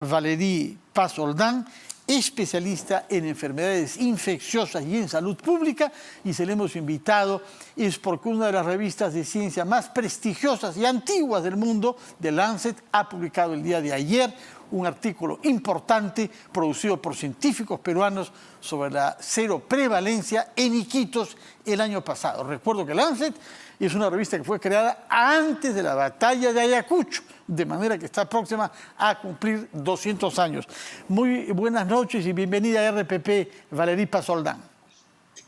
Valérie Pazoldán, especialista en enfermedades infecciosas y en salud pública, y se le hemos invitado es porque una de las revistas de ciencia más prestigiosas y antiguas del mundo, The Lancet, ha publicado el día de ayer un artículo importante producido por científicos peruanos sobre la cero prevalencia en Iquitos el año pasado. Recuerdo que Lancet es una revista que fue creada antes de la batalla de Ayacucho, de manera que está próxima a cumplir 200 años. Muy buenas noches y bienvenida a RPP, Valérie Pazoldán.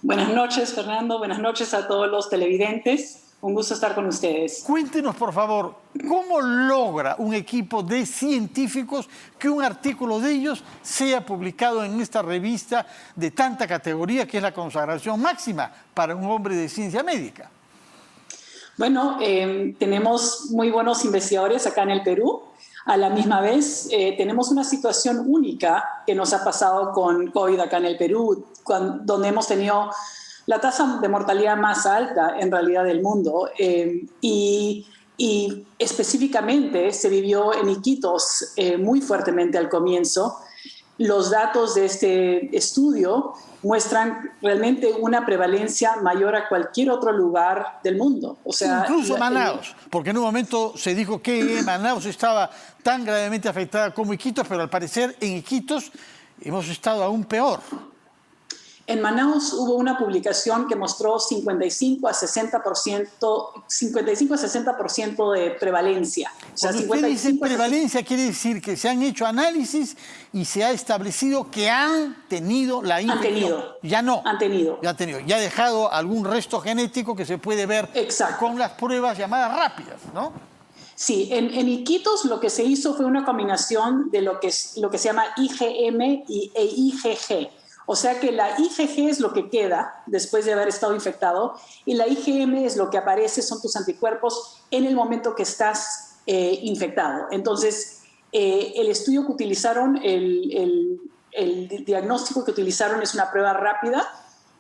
Buenas noches, Fernando. Buenas noches a todos los televidentes. Un gusto estar con ustedes. Cuéntenos, por favor, ¿cómo logra un equipo de científicos que un artículo de ellos sea publicado en esta revista de tanta categoría que es la consagración máxima para un hombre de ciencia médica? Bueno, tenemos muy buenos investigadores acá en el Perú. A la misma vez, tenemos una situación única que nos ha pasado con COVID acá en el Perú, donde hemos tenido la tasa de mortalidad más alta en realidad del mundo y específicamente se vivió en Iquitos muy fuertemente al comienzo. Los datos de este estudio muestran realmente una prevalencia mayor a cualquier otro lugar del mundo. O sea, incluso Manaos, porque en un momento se dijo que Manaos estaba tan gravemente afectada como Iquitos, pero al parecer en Iquitos hemos estado aún peor. En Manaus hubo una publicación que mostró 55 a 60% de prevalencia. O sea, cuando usted dice prevalencia, quiere decir que se han hecho análisis y se ha establecido que han tenido la infección. Han tenido. Ya no. Han tenido. Ya ha tenido. Ya ha dejado algún resto genético que se puede ver. Exacto. Con las pruebas llamadas rápidas, ¿no? Sí, en Iquitos lo que se hizo fue una combinación de lo que se llama IgM e IgG. O sea que la IgG es lo que queda después de haber estado infectado y la IgM es lo que aparece, son tus anticuerpos en el momento que estás infectado. Entonces, el estudio que utilizaron, el diagnóstico que utilizaron es una prueba rápida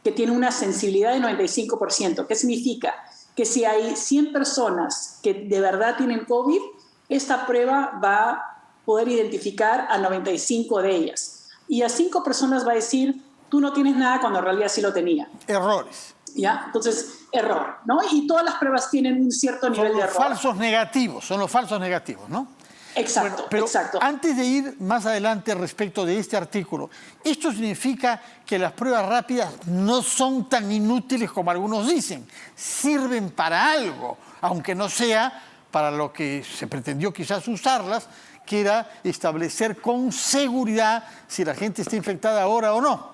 que tiene una sensibilidad de 95%. ¿Qué significa? Que si hay 100 personas que de verdad tienen COVID, esta prueba va a poder identificar a 95 de ellas. Y a 5 personas va a decir, tú no tienes nada cuando en realidad sí lo tenía. Errores. ¿Ya? Entonces, error, ¿no? Y todas las pruebas tienen un cierto nivel de error. Son los falsos negativos, ¿no? Exacto, bueno, pero exacto. Antes de ir más adelante respecto de este artículo, ¿esto significa que las pruebas rápidas no son tan inútiles como algunos dicen? ¿Sirven para algo, aunque no sea para lo que se pretendió quizás usarlas, que era establecer con seguridad si la gente está infectada ahora o no?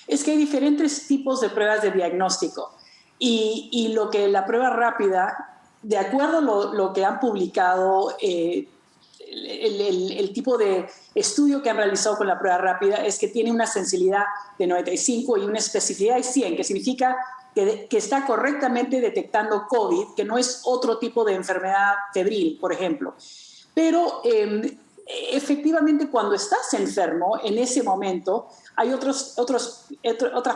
Es que hay diferentes tipos de pruebas de diagnóstico y lo que la prueba rápida, de acuerdo a lo que han publicado, el tipo de estudio que han realizado con la prueba rápida es que tiene una sensibilidad de 95 y una especificidad de 100, que significa que está correctamente detectando COVID, que no es otro tipo de enfermedad febril, por ejemplo. Pero efectivamente cuando estás enfermo, en ese momento, hay otras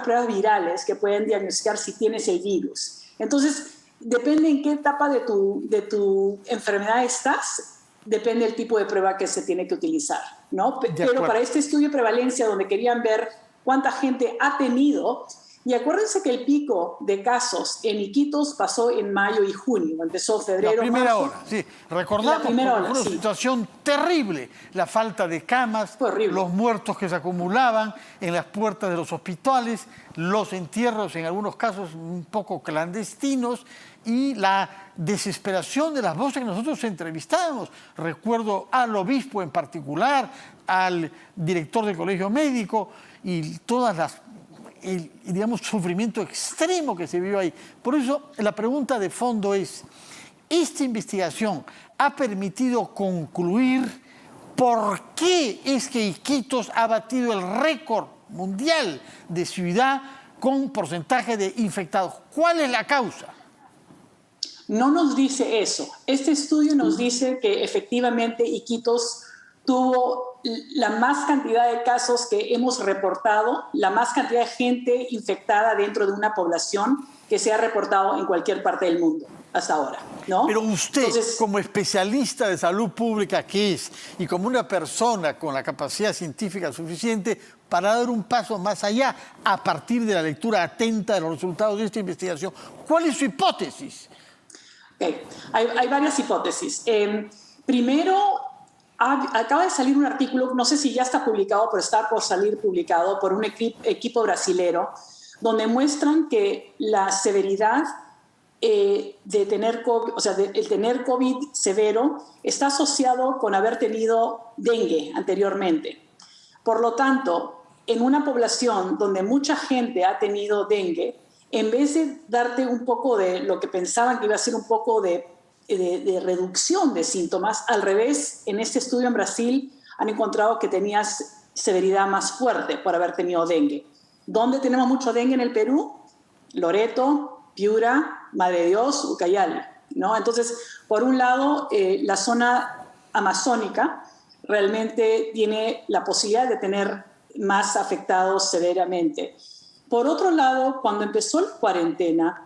pruebas virales que pueden diagnosticar si tienes el virus. Entonces, depende en qué etapa de tu enfermedad estás, depende el tipo de prueba que se tiene que utilizar, ¿no? Pero para este estudio de prevalencia, donde querían ver cuánta gente ha tenido, y acuérdense que el pico de casos en Iquitos pasó en mayo y junio, empezó febrero, la primera marzo. hora, sí. Recordamos que fue una situación terrible, la falta de camas, los muertos que se acumulaban en las puertas de los hospitales, los entierros en algunos casos un poco clandestinos y la desesperación de las voces que nosotros entrevistábamos. Recuerdo al obispo en particular, al director del colegio médico y todas el sufrimiento extremo que se vivió ahí. Por eso la pregunta de fondo es, ¿esta investigación ha permitido concluir por qué es que Iquitos ha batido el récord mundial de ciudad con porcentaje de infectados? ¿Cuál es la causa? No nos dice eso. Este estudio nos dice que efectivamente Iquitos tuvo la más cantidad de casos que hemos reportado, la más cantidad de gente infectada dentro de una población que se ha reportado en cualquier parte del mundo. hasta ahora, ¿no? Pero usted, como especialista de salud pública que es, y como una persona con la capacidad científica suficiente para dar un paso más allá a partir de la lectura atenta de los resultados de esta investigación, ¿cuál es su hipótesis? Okay. Hay varias hipótesis. Primero, acaba de salir un artículo, no sé si ya está publicado, pero está por salir publicado por un equipo brasilero, donde muestran que la severidad de tener COVID, o sea, el tener COVID severo está asociado con haber tenido dengue anteriormente. Por lo tanto, en una población donde mucha gente ha tenido dengue, en vez de darte un poco de lo que pensaban que iba a ser un poco de reducción de síntomas, al revés, en este estudio en Brasil han encontrado que tenías severidad más fuerte por haber tenido dengue. ¿Dónde tenemos mucho dengue en el Perú? Loreto, Piura, Madre de Dios, Ucayali, ¿no? Entonces, por un lado, la zona amazónica realmente tiene la posibilidad de tener más afectados severamente. Por otro lado, cuando empezó la cuarentena,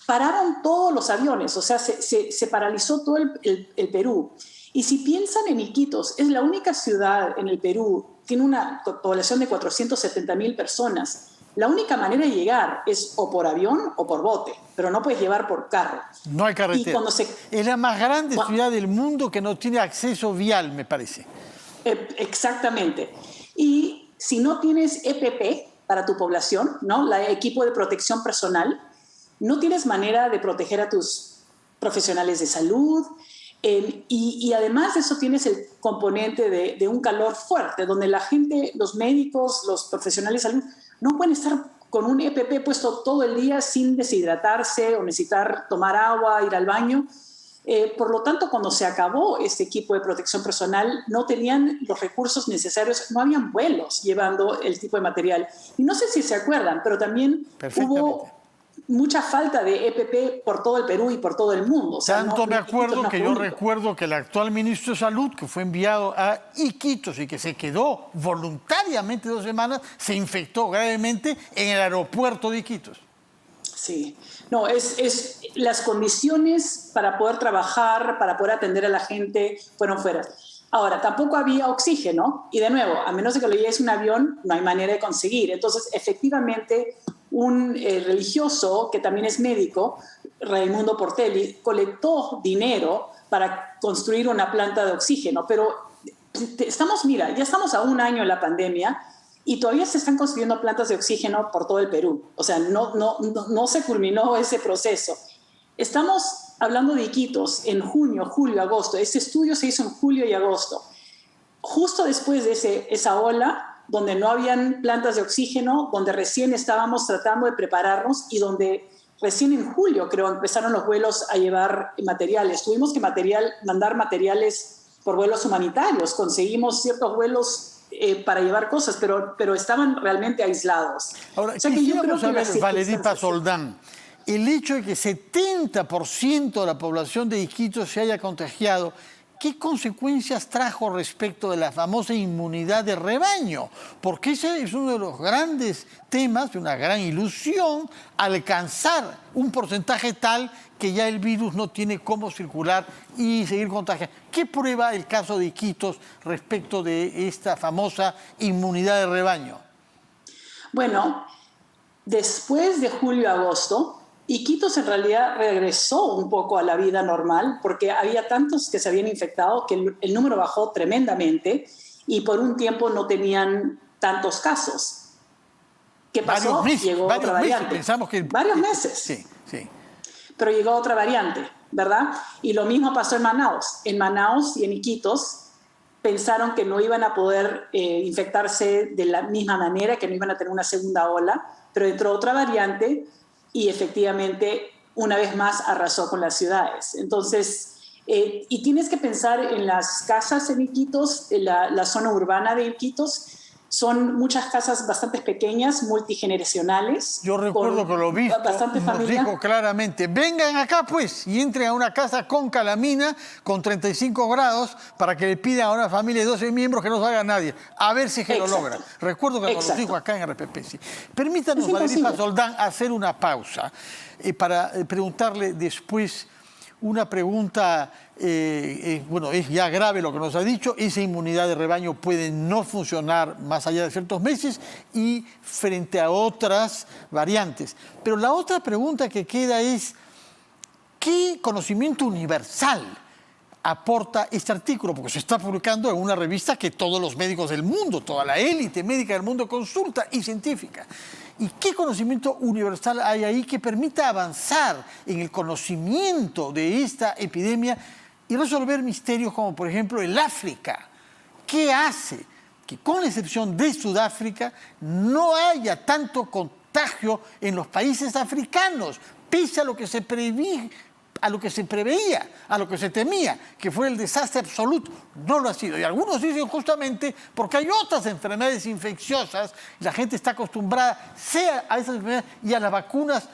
pararon todos los aviones, o sea, se paralizó todo el Perú. Y si piensan en Iquitos, es la única ciudad en el Perú, tiene una población de 470.000 personas. La única manera de llegar es o por avión o por bote, pero no puedes llevar por carro. No hay carretera. Es la más grande ciudad del mundo que no tiene acceso vial, me parece. Exactamente. Y si no tienes EPP para tu población, ¿no? El equipo de protección personal, no tienes manera de proteger a tus profesionales de salud. Y además de eso tienes el componente de un calor fuerte, donde la gente, los médicos, los profesionales de salud, no pueden estar con un EPP puesto todo el día sin deshidratarse o necesitar tomar agua, ir al baño. Por lo tanto, cuando se acabó este equipo de protección personal, no tenían los recursos necesarios, no habían vuelos llevando el tipo de material. Y no sé si se acuerdan, pero también hubo mucha falta de EPP por todo el Perú y por todo el mundo. O sea, tanto me acuerdo que yo recuerdo que el actual ministro de Salud, que fue enviado a Iquitos y que se quedó voluntariamente 2 semanas, se infectó gravemente en el aeropuerto de Iquitos. Sí, no, es las condiciones para poder trabajar, para poder atender a la gente fueron fuera. Ahora, tampoco había oxígeno y de nuevo, a menos de que lo lleves un avión, no hay manera de conseguir. Entonces, efectivamente, un religioso que también es médico, Raimundo Portelli, colectó dinero para construir una planta de oxígeno. Pero ya estamos a 1 año en la pandemia y todavía se están construyendo plantas de oxígeno por todo el Perú. O sea, no se culminó ese proceso. Estamos hablando de Iquitos en junio, julio, agosto. Este estudio se hizo en julio y agosto. Justo después de esa ola, donde no habían plantas de oxígeno, donde recién estábamos tratando de prepararnos y donde recién en julio, creo, empezaron los vuelos a llevar materiales. Tuvimos que mandar materiales por vuelos humanitarios. Conseguimos ciertos vuelos para llevar cosas, pero estaban realmente aislados. Ahora, o sea, quisiéramos saber, Valerie Pasoldán, el hecho de que 70% de la población de Iquitos se haya contagiado, ¿qué consecuencias trajo respecto de la famosa inmunidad de rebaño? Porque ese es uno de los grandes temas, de una gran ilusión, alcanzar un porcentaje tal que ya el virus no tiene cómo circular y seguir contagiando. ¿Qué prueba el caso de Iquitos respecto de esta famosa inmunidad de rebaño? Bueno, después de julio-agosto, Iquitos en realidad regresó un poco a la vida normal porque había tantos que se habían infectado que el número bajó tremendamente y por un tiempo no tenían tantos casos. ¿Qué pasó? Llegó otra variante. Varios meses. Sí, sí. Pero llegó otra variante, ¿verdad? Y lo mismo pasó en Manaus. En Manaus y en Iquitos pensaron que no iban a poder infectarse de la misma manera, que no iban a tener una segunda ola, pero entró otra variante y efectivamente una vez más arrasó con las ciudades. Entonces, y tienes que pensar en las casas en Iquitos, en la zona urbana de Iquitos, son muchas casas bastante pequeñas, multigeneracionales. Yo recuerdo que lo vi, nos dijo claramente, vengan acá pues y entren a una casa con calamina, con 35 grados, para que le pidan a una familia de 12 miembros que no salga nadie, a ver si es que lo logra. Recuerdo que nos lo dijo acá en RPP. Sí. Permítanos, Valerie Pasoldán, hacer una pausa para preguntarle después una pregunta. Bueno, es ya grave lo que nos ha dicho, esa inmunidad de rebaño puede no funcionar más allá de ciertos meses y frente a otras variantes. Pero la otra pregunta que queda es, ¿qué conocimiento universal aporta este artículo? Porque se está publicando en una revista que todos los médicos del mundo, toda la élite médica del mundo consulta y científica. ¿Y qué conocimiento universal hay ahí que permita avanzar en el conocimiento de esta epidemia y resolver misterios como, por ejemplo, el África? ¿Qué hace que, con la excepción de Sudáfrica, no haya tanto contagio en los países africanos, pese a lo que se preveía, a lo que se temía, que fue el desastre absoluto? No lo ha sido. Y algunos dicen justamente porque hay otras enfermedades infecciosas, y la gente está acostumbrada sea a esas enfermedades y a las vacunas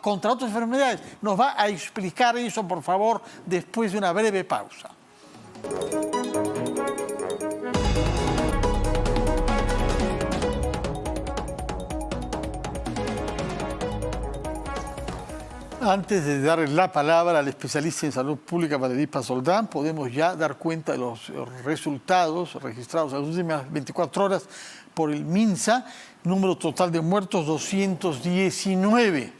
contra otras enfermedades. Nos va a explicar eso, por favor, después de una breve pausa. Antes de dar la palabra al especialista en salud pública, Valerie Pasoldán, podemos ya dar cuenta de los resultados registrados en las últimas 24 horas por el MINSA. Número total de muertos, 219.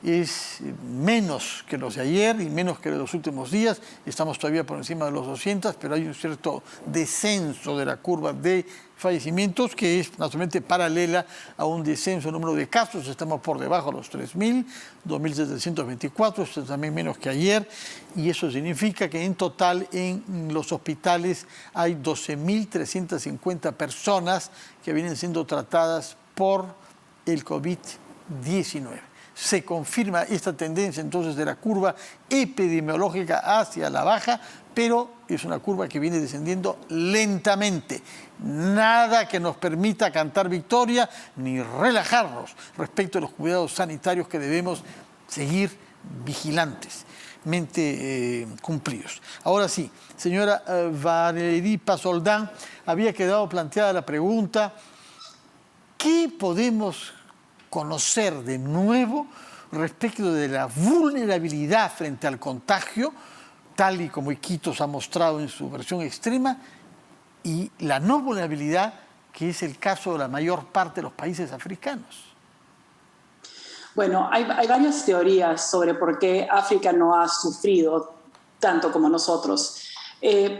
Es menos que los de ayer y menos que los últimos días. Estamos todavía por encima de los 200, pero hay un cierto descenso de la curva de fallecimientos que es naturalmente paralela a un descenso en número de casos. Estamos por debajo de los 3.000, 2.724, esto es también menos que ayer, y eso significa que en total en los hospitales hay 12.350 personas que vienen siendo tratadas por el COVID-19. Se confirma esta tendencia entonces de la curva epidemiológica hacia la baja, pero es una curva que viene descendiendo lentamente. Nada que nos permita cantar victoria ni relajarnos respecto a los cuidados sanitarios que debemos seguir vigilantes, cumplidos. Ahora sí, señora Valerie Pasoldán, había quedado planteada la pregunta, ¿qué podemos conocer de nuevo respecto de la vulnerabilidad frente al contagio, tal y como Iquitos ha mostrado en su versión extrema, y la no vulnerabilidad, que es el caso de la mayor parte de los países africanos? Bueno, hay varias teorías sobre por qué África no ha sufrido tanto como nosotros.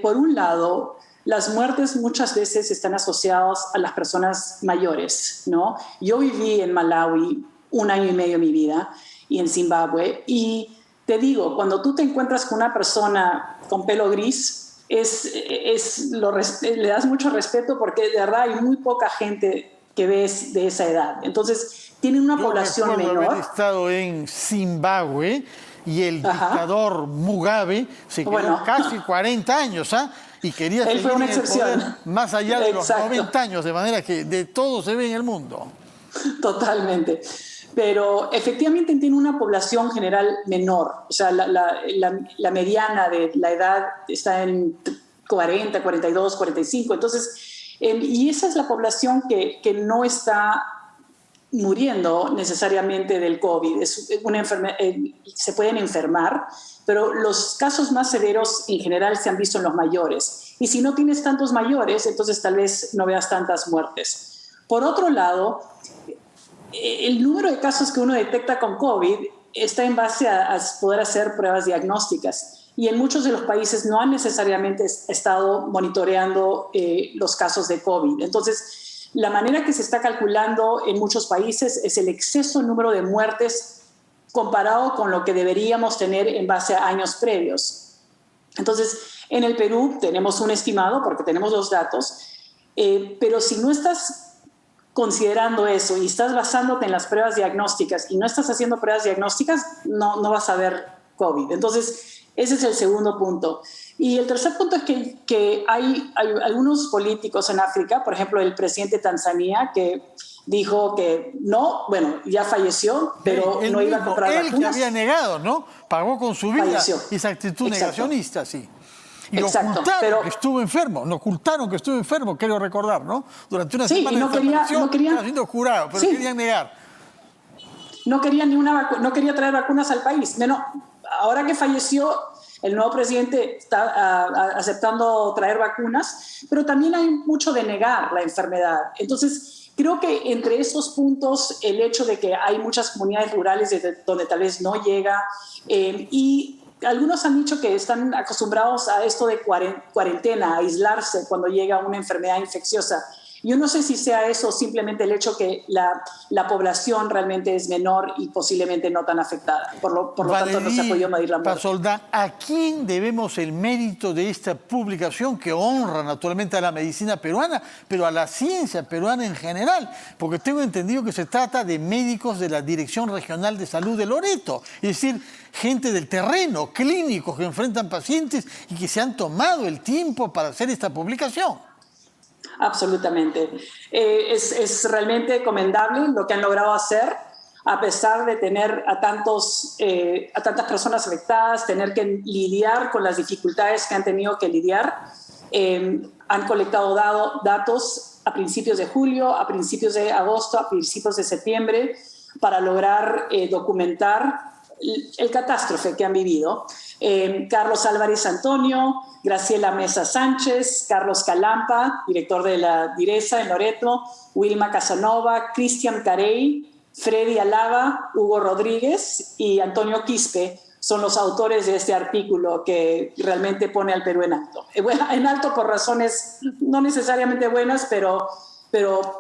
Por un lado, las muertes muchas veces están asociadas a las personas mayores, ¿no? Yo viví en Malawi 1 año y medio de mi vida y en Zimbabue, y te digo, cuando tú te encuentras con una persona con pelo gris, le das mucho respeto porque de verdad hay muy poca gente que ves de esa edad. Entonces, tienen una población menor. Haber estado en Zimbabue y el dictador Mugabe se quedó casi 40 años, y quería seguir en el poder más allá de los 90 años, de manera que de todo se ve en el mundo. Totalmente. Pero efectivamente tiene una población general menor. O sea, la mediana de la edad está en 40, 42, 45. Entonces, y esa es la población que no está muriendo necesariamente del COVID. Es una se pueden enfermar, pero los casos más severos en general se han visto en los mayores. Y si no tienes tantos mayores, entonces tal vez no veas tantas muertes. Por otro lado, el número de casos que uno detecta con COVID está en base a poder hacer pruebas diagnósticas. Y en muchos de los países no han necesariamente estado monitoreando los casos de COVID. Entonces, la manera que se está calculando en muchos países es el exceso número de muertes comparado con lo que deberíamos tener en base a años previos. Entonces, en el Perú tenemos un estimado porque tenemos los datos, pero si no estás considerando eso y estás basándote en las pruebas diagnósticas y no estás haciendo pruebas diagnósticas, no vas a ver COVID. Entonces, Ese es el segundo punto. Y el tercer punto es que hay algunos políticos en África, por ejemplo, el presidente de Tanzania, que dijo que no, bueno, ya falleció, pero no iba a comprar vacunas. Él que había negado, ¿no? Pagó con su vida Falleció. esa actitud negacionista, sí. Y Exacto, ocultaron que estuvo enfermo, no ocultaron que estuvo enfermo, quiero recordar, ¿no? Durante una semana no querían, siendo jurado, pero querían negar. No quería no quería traer vacunas al país. Bueno, ahora que falleció, el nuevo presidente está aceptando traer vacunas, pero también hay mucho de negar la enfermedad. Entonces, creo que entre esos puntos, el hecho de que hay muchas comunidades rurales donde tal vez no llega, y algunos han dicho que están acostumbrados a esto de cuarentena, a aislarse cuando llega una enfermedad infecciosa. Yo no sé si sea eso simplemente el hecho que la población realmente es menor y posiblemente no tan afectada. Por lo tanto, no se ha podido medir la muerte. Pasoldán, ¿a quién debemos el mérito de esta publicación que honra naturalmente a la medicina peruana, pero a la ciencia peruana en general? Porque tengo entendido que se trata de médicos de la Dirección Regional de Salud de Loreto, es decir, gente del terreno, clínicos que enfrentan pacientes y que se han tomado el tiempo para hacer esta publicación. Absolutamente. Es realmente recomendable lo que han logrado hacer, a pesar de tener a tantas personas afectadas, tener que lidiar con las dificultades que han tenido que lidiar. Han colectado datos a principios de julio, a principios de agosto, a principios de septiembre, para lograr documentar el catástrofe que han vivido. Carlos Álvarez Antonio, Graciela Mesa Sánchez, Carlos Calampa, director de la DIRESA en Loreto, Wilma Casanova, Cristian Carey, Freddy Alaba, Hugo Rodríguez y Antonio Quispe son los autores de este artículo que realmente pone al Perú en alto. En alto por razones no necesariamente buenas, pero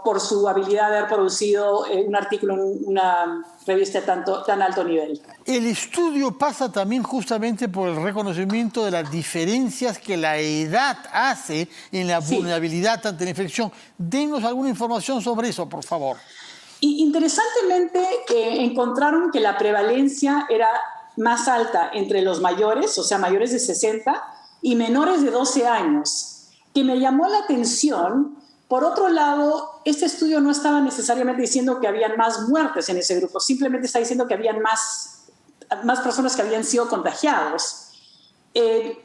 por su habilidad de haber producido un artículo en una revista tan alto nivel. El estudio pasa también justamente por el reconocimiento de las diferencias que la edad hace en la vulnerabilidad ante la infección. Denos alguna información sobre eso, por favor. Y interesantemente, encontraron que la prevalencia era más alta entre los mayores, o sea, mayores de 60, y menores de 12 años, que me llamó la atención. Por otro lado, este estudio no estaba necesariamente diciendo que habían más muertes en ese grupo, simplemente está diciendo que habían más personas que habían sido contagiados.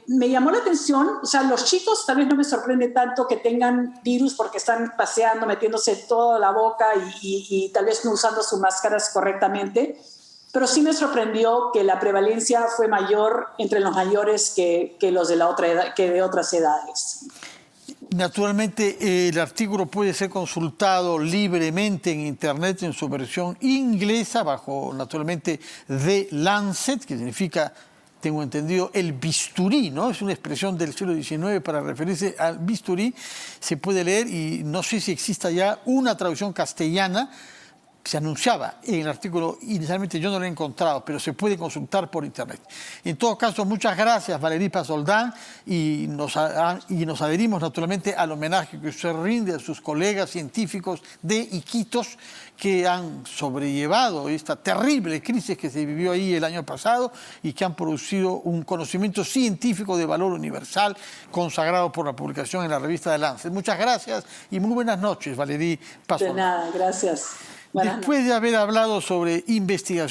Me llamó la atención, o sea, los chicos tal vez no me sorprende tanto que tengan virus porque están paseando, metiéndose toda la boca y tal vez no usando sus máscaras correctamente, pero sí me sorprendió que la prevalencia fue mayor entre los mayores que los de la otra edad, que de otras edades. Naturalmente, el artículo puede ser consultado libremente en Internet en su versión inglesa, bajo, naturalmente, The Lancet, que significa, tengo entendido, el bisturí, ¿no? Es una expresión del siglo XIX para referirse al bisturí. Se puede leer y no sé si exista ya una traducción castellana. Se anunciaba en el artículo, inicialmente yo no lo he encontrado, pero se puede consultar por Internet. En todo caso, muchas gracias, Valérie Pasoldán, y nos adherimos naturalmente al homenaje que usted rinde a sus colegas científicos de Iquitos que han sobrellevado esta terrible crisis que se vivió ahí el año pasado y que han producido un conocimiento científico de valor universal consagrado por la publicación en la revista The Lancet. Muchas gracias y muy buenas noches, Valérie Pasoldán. De nada, gracias. Después de haber hablado sobre investigación